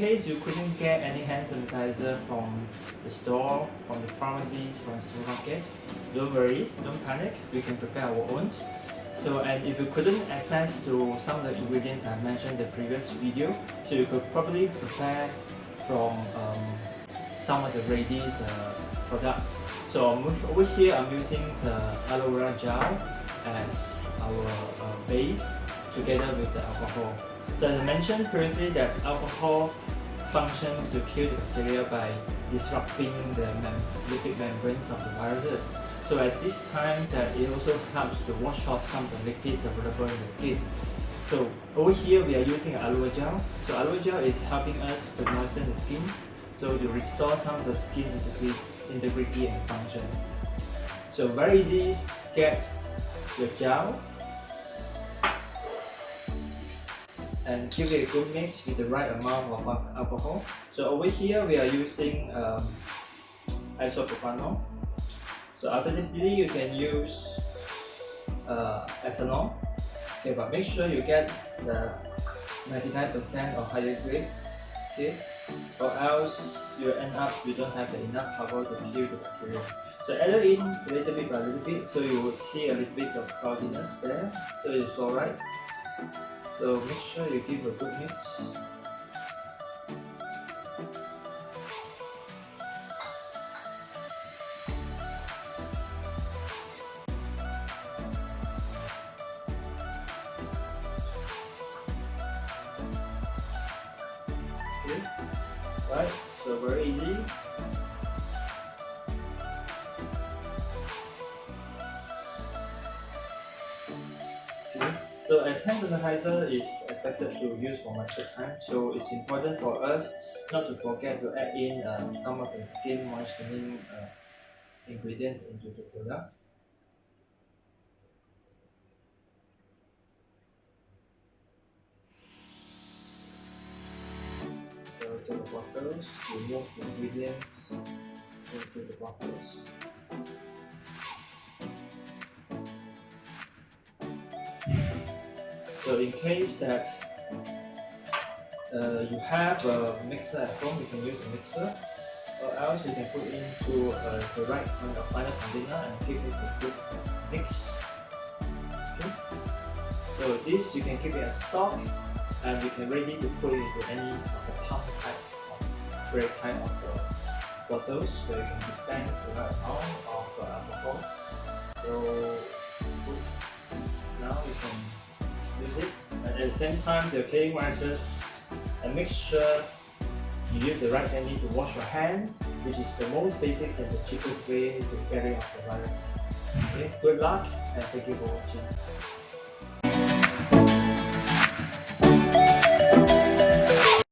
case you couldn't get any hand sanitizer from the store, from the pharmacies, from the supermarkets, don't worry, don't panic, we can prepare our own. So, and if you couldn't access to some of the ingredients I mentioned in the previous video, so you could probably prepare from some of the ready products. So over here I'm using aloe vera gel as our base together with the alcohol. So as I mentioned previously that alcohol functions to kill the bacteria by disrupting the lipid membranes of the viruses. So at this time that it also helps to wash off some of the liquids available in the skin. So over here we are using aloe gel. So aloe gel is helping us to moisten the skin, so to restore some of the skin integrity and functions. So very easy, get your gel and give it a good mix with the right amount of alcohol. So over here we are using isopropanol. So alternatively you can use ethanol. Okay, but make sure you get the 99% or higher grade. Okay, or else you end up you don't have enough alcohol to kill the bacteria. So add it in a little bit by little bit, so you will see a little bit of cloudiness there. So it's alright. So make sure you give a good mix. Okay, right, so very easy. So as hand sanitizer is expected to use for much time, so it's important for us not to forget to add in some of the skin moistening ingredients into the products. So to the bottles, remove the ingredients into the bottles. So in case that you have a mixer at home, you can use a mixer, or else you can put into the right kind of final container and give it a good mix. Okay. So this you can keep it as stock, and you can ready to put it into any of the pump type or spray type of the bottles where you can dispense the right amount of alcohol. So now you can use it, and at the same time you're cleaning viruses, and make sure you use the right technique to wash your hands, which is the most basic and the cheapest way to get rid of the virus. Okay, good luck and thank you for watching.